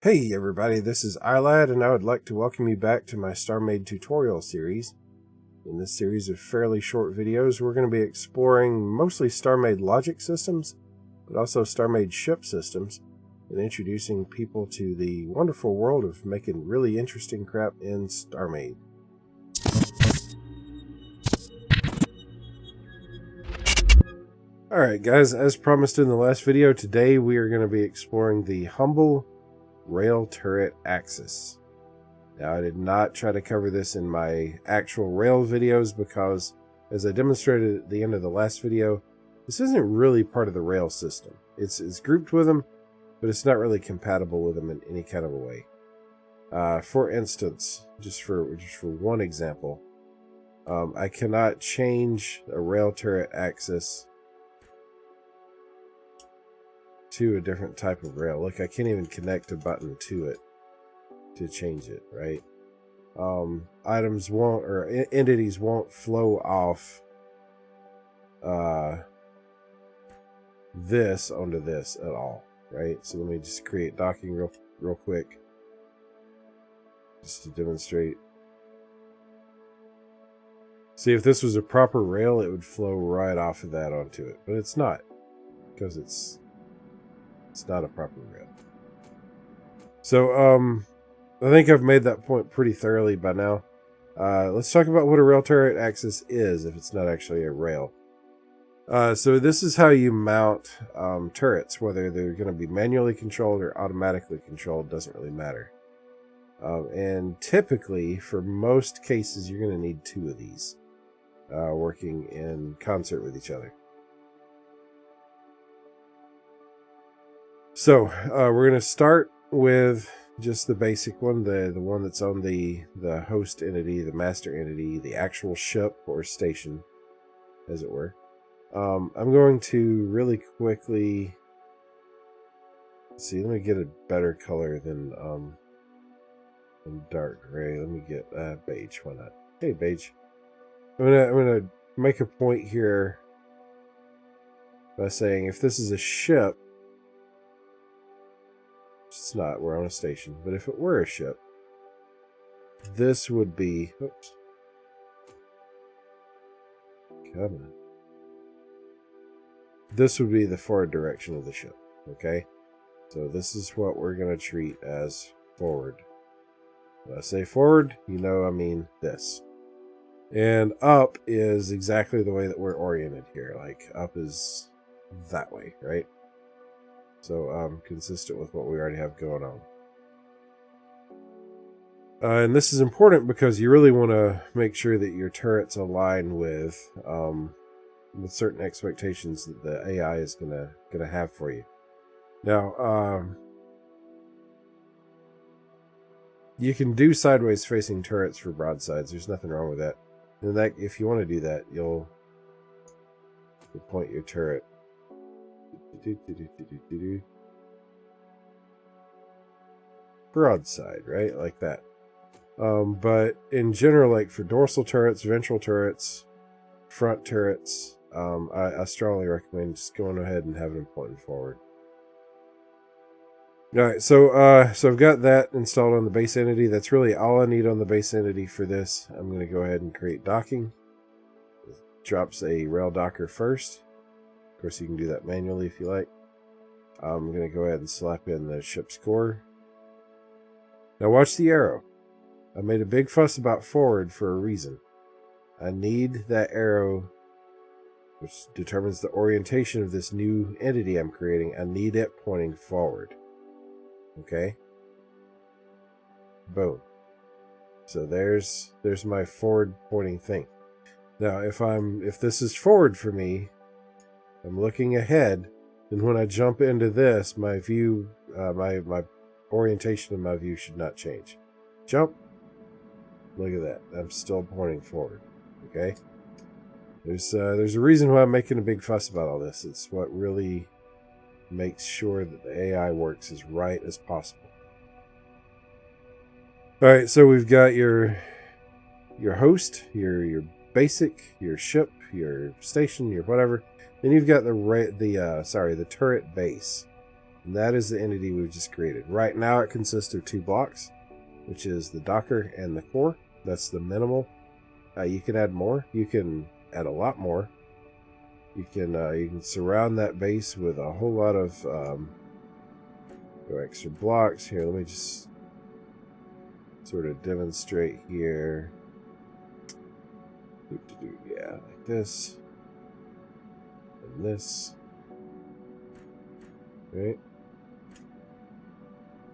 Hey everybody, this is iLad, and I would like to welcome you back to my Starmade tutorial series. In this series of fairly short videos, we're going to be exploring mostly Starmade logic systems, but also Starmade ship systems, and introducing people to the wonderful world of making really interesting crap in Starmade. Alright guys, as promised in the last video, today we are going to be exploring the humble rail turret axis. Now, I did not try to cover this in my actual rail videos because, as I demonstrated at the end of the last video, this isn't really part of the rail system. It's grouped with them, but it's not really compatible with them in any kind of a way. For instance, just for one example, I cannot change a rail turret axis to a different type of rail. Look, I can't even connect a button to it to change it, right? Items won't, or entities won't flow off this onto this at all, right? So let me just create docking real quick, just to demonstrate. See, if this was a proper rail, it would flow right off of that onto it, but it's not, because it's not a proper rail. So, I think I've made that point pretty thoroughly by now. Let's talk about what a rail turret axis is, if it's not actually a rail. So this is how you mount turrets, whether they're going to be manually controlled or automatically controlled, doesn't really matter. And typically, for most cases, you're going to need two of these working in concert with each other. So we're going to start with just the basic one, the one that's on the host entity, the master entity, the actual ship or station, as it were. I'm going to really quickly see. Let me get a better color than dark gray. Let me get beige. Why not? Hey, beige. I'm gonna make a point here by saying if this is a ship. It's not, we're on a station, but if it were a ship, this would be, oops, come on. This would be the forward direction of the ship, okay? So this is what we're going to treat as forward. When I say forward, you know I mean this. And up is exactly the way that we're oriented here, like up is that way, right? So consistent with what we already have going on. And this is important because you really want to make sure that your turrets align with certain expectations that the AI is gonna have for you. Now, you can do sideways facing turrets for broadsides. There's nothing wrong with that. And that, if you want to do that, you'll point your turret broadside, right? Like that. But in general, like for dorsal turrets, ventral turrets, front turrets, I strongly recommend just going ahead and having them pointing forward. Alright, so I've got that installed on the base entity. That's really all I need on the base entity for this. I'm going to go ahead and create docking. It drops a rail docker first. Of course, you can do that manually if you like. I'm going to go ahead and slap in the ship's core. Now watch the arrow. I made a big fuss about forward for a reason. I need that arrow, which determines the orientation of this new entity I'm creating. I need it pointing forward. Okay? Boom. So there's my forward pointing thing. Now if this is forward for me, I'm looking ahead, and when I jump into this, my view, my orientation of my view should not change. Jump. Look at that. I'm still pointing forward. Okay. There's a reason why I'm making a big fuss about all this. It's what really makes sure that the AI works as right as possible. All right. So we've got your host, your basic, your ship, your station, your whatever. Then you've got the turret base. And that is the entity we've just created. Right now it consists of 2 blocks, which is the docker and the core. That's the minimal. You can add more. You can add a lot more. You can surround that base with a whole lot of extra blocks. Here, let me just sort of demonstrate here. Yeah, like this. And this. Right.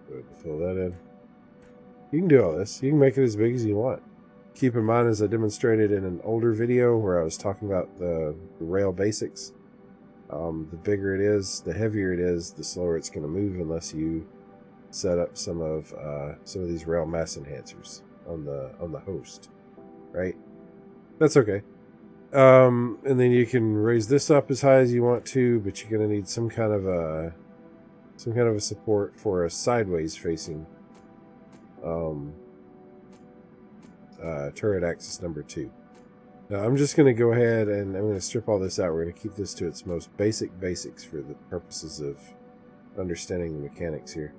Go ahead and fill that in. You can do all this. You can make it as big as you want. Keep in mind, as I demonstrated in an older video where I was talking about the rail basics, the bigger it is, the heavier it is, the slower it's going to move unless you set up some of these rail mass enhancers on the host, right? That's okay. And then you can raise this up as high as you want to, but you're going to need some kind of a support for a sideways facing turret axis number 2. Now I'm just going to go ahead and I'm going to strip all this out. We're going to keep this to its most basics for the purposes of understanding the mechanics here.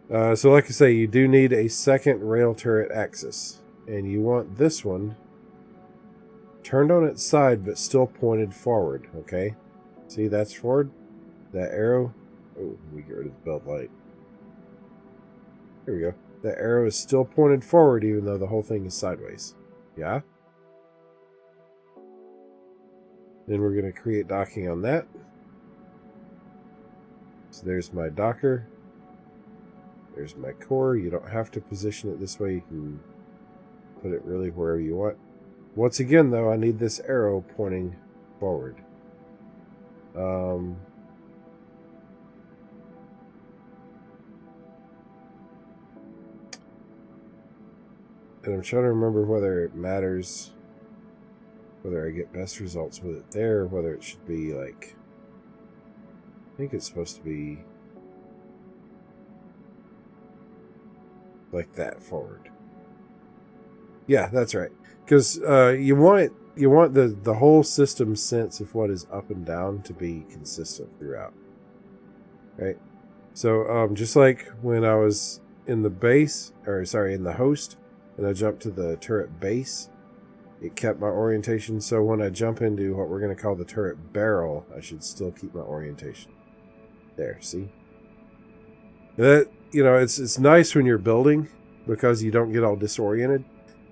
So like I say, you do need a second rail turret axis, and you want this one turned on its side but still pointed forward. Okay, see, that's forward. That arrow, oh, we get rid of the belt light. There we go. The arrow is still pointed forward even though the whole thing is sideways. Yeah. Then we're going to create docking on that. So there's my docker. There's my core. You don't have to position it this way. You can put it really wherever you want. Once again, though, I need this arrow pointing forward. And I'm trying to remember whether it matters whether I get best results with it there, or whether it should be like, I think it's supposed to be like that forward. Yeah, that's right. Because you want the whole system sense of what is up and down to be consistent throughout. Right? So just like when I was in the base, or sorry, in the host, and I jumped to the turret base, it kept my orientation. So when I jump into what we're going to call the turret barrel, I should still keep my orientation. There, see? That, you know, it's nice when you're building because you don't get all disoriented.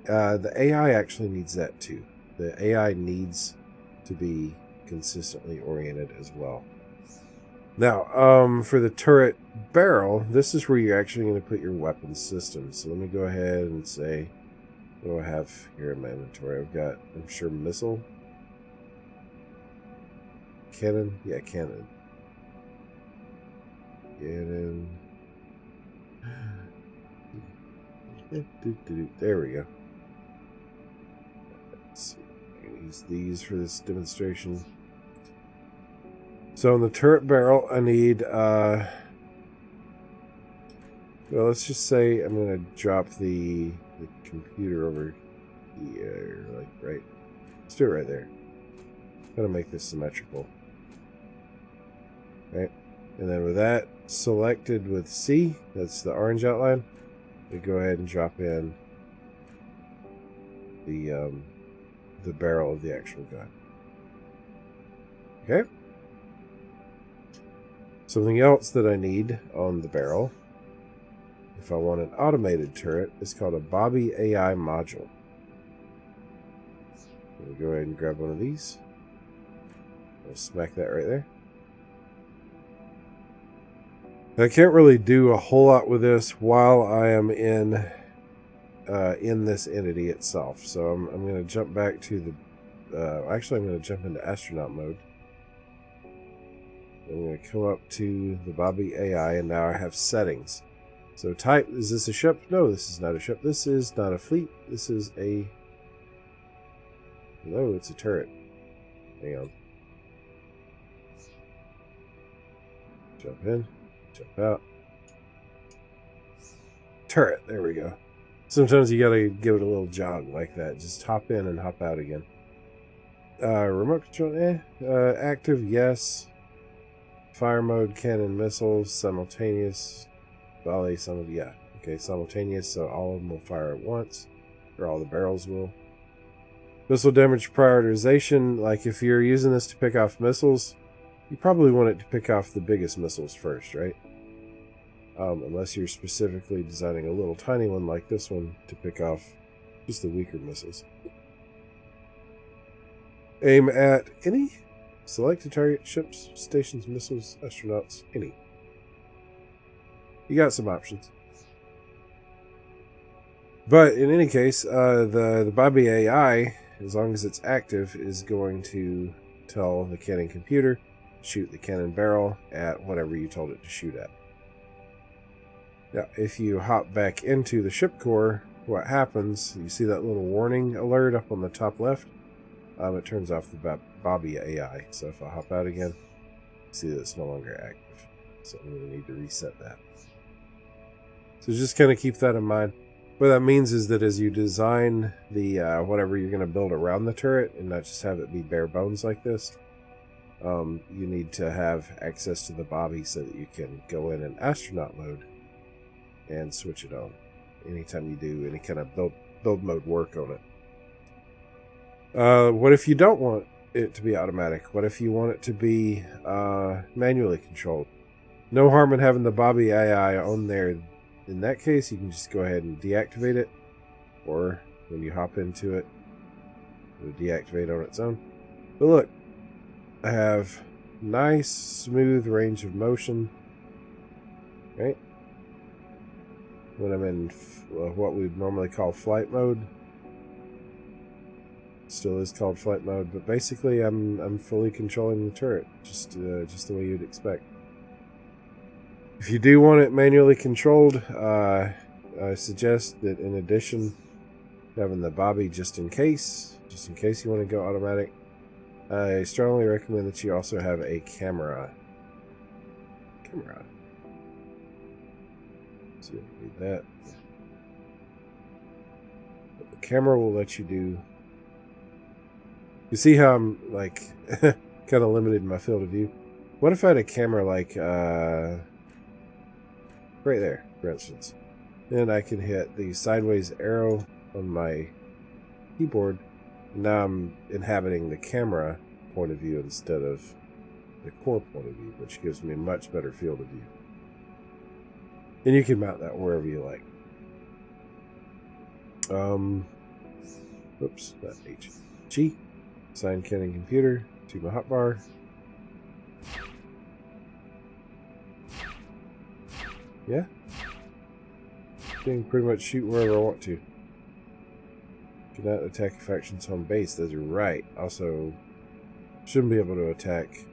The AI actually needs that too. The AI needs to be consistently oriented as well. Now, for the turret barrel, this is where you're actually going to put your weapon system. So let me go ahead and say, what do I have here in my inventory? I've got, I'm sure, missile. Cannon? Yeah, cannon. Cannon. There we go. Let's see. I'm going to use these for this demonstration. So in the turret barrel, I need, well, let's just say I'm going to drop the computer over here, like right. Let's do it right there. I'm going to make this symmetrical. Right. And then with that selected with C, that's the orange outline, we go ahead and drop in the barrel of the actual gun. Okay. Something else that I need on the barrel, if I want an automated turret, is called a Bobby AI module. Let me go ahead and grab one of these. I'll smack that right there. I can't really do a whole lot with this while I am in this entity itself. So I'm going to jump back to the... actually, I'm going to jump into astronaut mode. I'm going to come up to the Bobby AI, and now I have settings. So type, is this a ship? No, this is not a ship. This is not a fleet. This is a... No, it's a turret. Hang on. Jump in. Jump out. Turret. There we go. Sometimes you gotta give it a little jog like that. Just hop in and hop out again. Remote control, active, yes. Fire mode, cannon, missiles, simultaneous, volley, yeah. Okay, simultaneous, so all of them will fire at once, or all the barrels will. Missile damage prioritization, like if you're using this to pick off missiles, you probably want it to pick off the biggest missiles first, right? Unless you're specifically designing a little tiny one like this one to pick off just the weaker missiles. Aim at any. Select to target ships, stations, missiles, astronauts, any. You got some options. But in any case, the Bobby AI, as long as it's active, is going to tell the cannon computer shoot the cannon barrel at whatever you told it to shoot at. Now, if you hop back into the ship core, what happens, you see that little warning alert up on the top left? It turns off the Bobby AI. So if I hop out again, see that it's no longer active. So I'm going to need to reset that. So just kind of keep that in mind. What that means is that as you design the whatever you're going to build around the turret, and not just have it be bare bones like this, you need to have access to the Bobby so that you can go in astronaut mode and switch it on anytime you do any kind of build mode work on it. What if you don't want it to be automatic? What if you want it to be manually controlled? No harm in having the Bobby AI on there. In that case, you can just go ahead and deactivate it, or when you hop into it, it'll deactivate on its own. But look, I have nice, smooth range of motion, right? When I'm in what we'd normally call flight mode. Still is called flight mode, but basically I'm fully controlling the turret, just the way you'd expect. If you do want it manually controlled, I suggest that in addition to having the Bobby just in case you want to go automatic, I strongly recommend that you also have a camera. So you need that. But the camera will let you do. You see how I'm like kind of limited in my field of view? What if I had a camera like right there, for instance? Then I can hit the sideways arrow on my keyboard. And now I'm inhabiting the camera point of view instead of the core point of view, which gives me a much better field of view. And you can mount that wherever you like. Oops, not H. G. Assign cannon computer to my hotbar. Yeah. Can pretty much shoot wherever I want to. Cannot attack a faction's home base. Those are right. Also, shouldn't be able to attack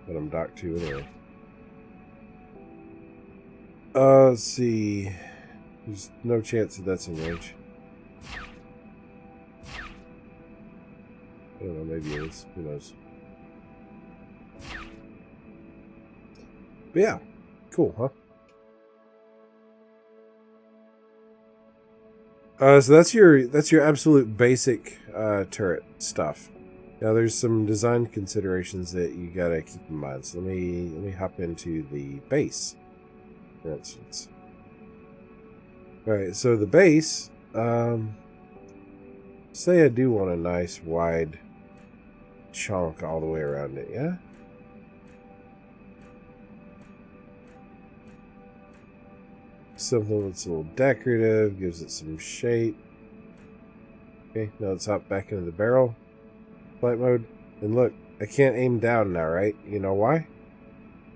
what I'm docked to anyway. Let's see. There's no chance that that's in range. I don't know, maybe it is. Who knows? But yeah, cool, huh? So that's your absolute basic turret stuff. Now there's some design considerations that you gotta keep in mind. So let me hop into the base, for instance. All right, so the base. Say I do want a nice wide chunk all the way around it, yeah? Something that's a little decorative, gives it some shape. Okay, now let's hop back into the barrel flight mode. And look, I can't aim down now, right? You know why?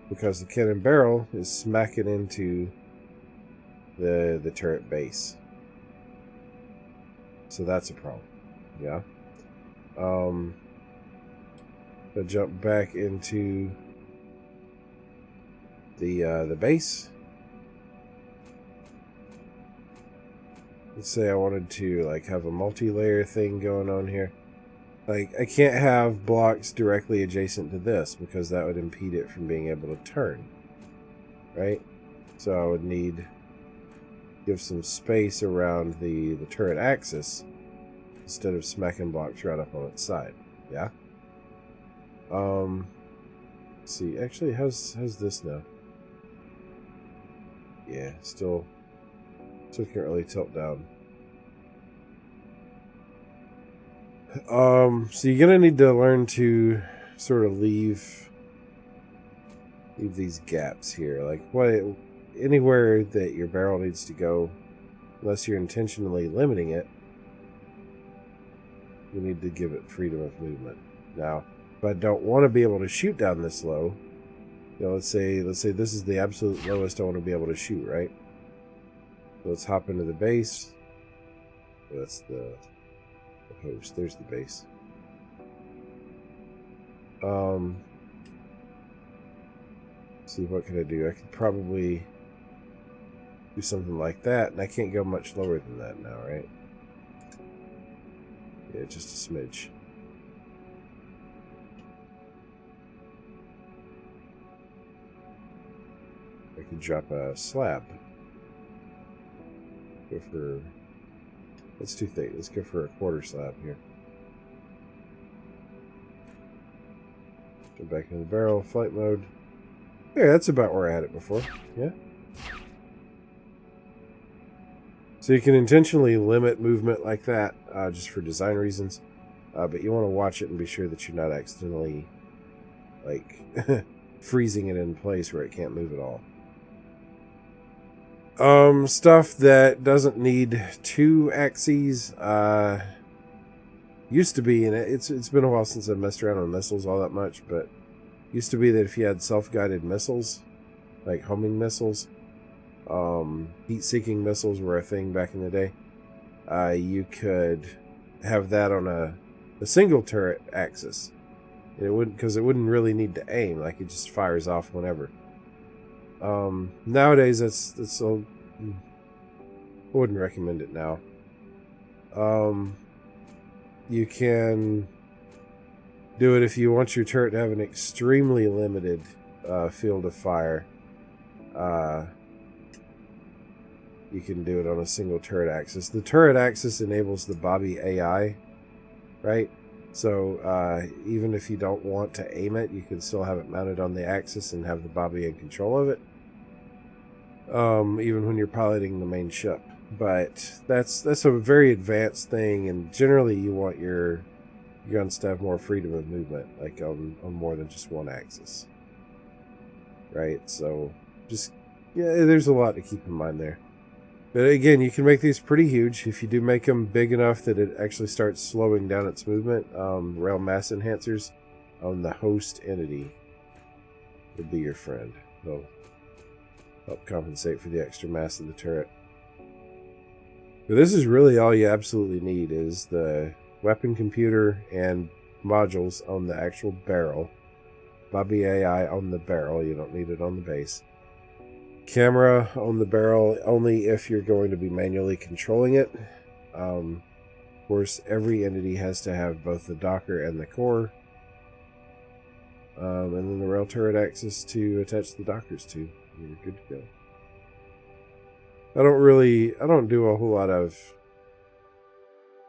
Because the cannon barrel is smacking into the turret base. So that's a problem. Yeah. I jump back into the base. Let's say I wanted to like have a multi-layer thing going on here. Like I can't have blocks directly adjacent to this because that would impede it from being able to turn. Right? So I would need give some space around the turret axis instead of smacking blocks right up on its side. Yeah? Let's see, actually, how's this now? Yeah, still can't really tilt down. So you're gonna need to learn to sort of leave these gaps here, like anywhere that your barrel needs to go, unless you're intentionally limiting it. You need to give it freedom of movement. Now, if I don't want to be able to shoot down this low, you know, let's say this is the absolute lowest I want to be able to shoot, right? So let's hop into the base. That's the host. There's the base. See, what can I do? I could probably do something like that, and I can't go much lower than that now, right? Yeah, just a smidge. I could drop a slab. Go for... That's too thick. Let's go for a quarter slab here. Go back in the barrel, flight mode. Yeah, that's about where I had it before. Yeah. So you can intentionally limit movement like that, just for design reasons. But you want to watch it and be sure that you're not accidentally, like, freezing it in place where it can't move at all. Stuff that doesn't need 2 axes, used to be, and it's been a while since I've messed around with missiles all that much, but used to be that if you had self-guided missiles, like homing missiles, heat-seeking missiles were a thing back in the day, you could have that on a single turret axis. It wouldn't, because it wouldn't really need to aim, like it just fires off whenever. Nowadays that's I wouldn't recommend it now. You can do it if you want your turret to have an extremely limited field of fire. You can do it on a single turret axis. The turret axis enables the Bobby AI, right? So even if you don't want to aim it, you can still have it mounted on the axis and have the Bobby in control of it. Even when you're piloting the main ship. But that's a very advanced thing, and generally you want your guns to have more freedom of movement, like on more than just one axis. Right? So just, yeah, there's a lot to keep in mind there. But again, you can make these pretty huge. If you do make them big enough that it actually starts slowing down its movement, rail mass enhancers on the host entity would be your friend. They'll help compensate for the extra mass of the turret. But this is really all you absolutely need, is the weapon computer and modules on the actual barrel. Bobby AI on the barrel. You don't need it on the base. Camera on the barrel only if you're going to be manually controlling it. Of course, every entity has to have both the Docker and the core. And then the rail turret axis to attach the Dockers to. You're good to go. I don't do a whole lot of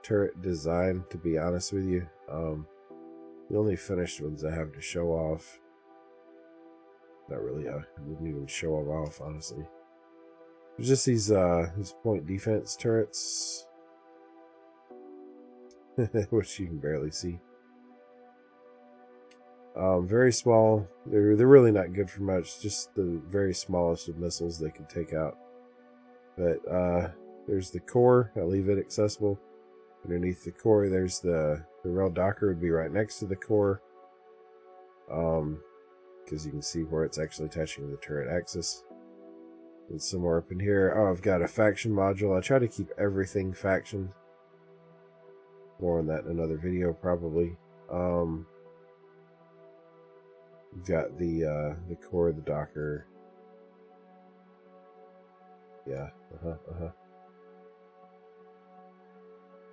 turret design, to be honest with you. The only finished ones I have to show off, not really, I wouldn't even show them off, honestly. There's just these point defense turrets, which you can barely see. Very small. They're really not good for much. Just the very smallest of missiles they can take out. But there's the core. I'll leave it accessible. Underneath the core, there's the rail docker would be right next to the core. Because you can see where it's actually attaching to the turret axis. And somewhere up in here, oh, I've got a faction module. I try to keep everything faction. More on that in another video, probably. We've got the core, the docker. Yeah,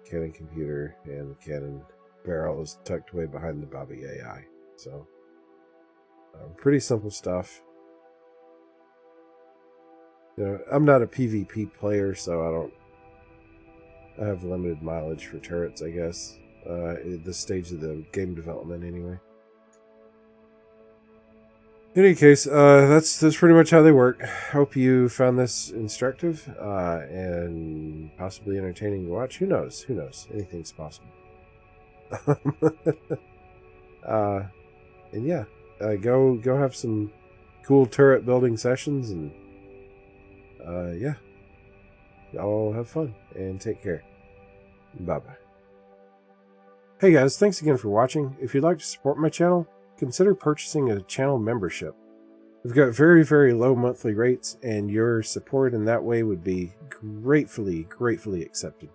Cannon computer, and the cannon barrel is tucked away behind the Bobby AI. So, pretty simple stuff. You know, I'm not a PvP player, so I have limited mileage for turrets, I guess. At this stage of the game development, anyway. In any case, that's pretty much how they work. Hope you found this instructive and possibly entertaining to watch. Who knows? Who knows? Anything's possible. And yeah, go have some cool turret building sessions, and yeah, y'all have fun and take care. Bye bye. Hey guys, thanks again for watching. If you'd like to support my channel, consider purchasing a channel membership. We've got very low monthly rates, and your support in that way would be gratefully accepted.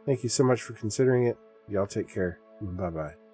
Thank you so much for considering it. Y'all take care. Bye bye.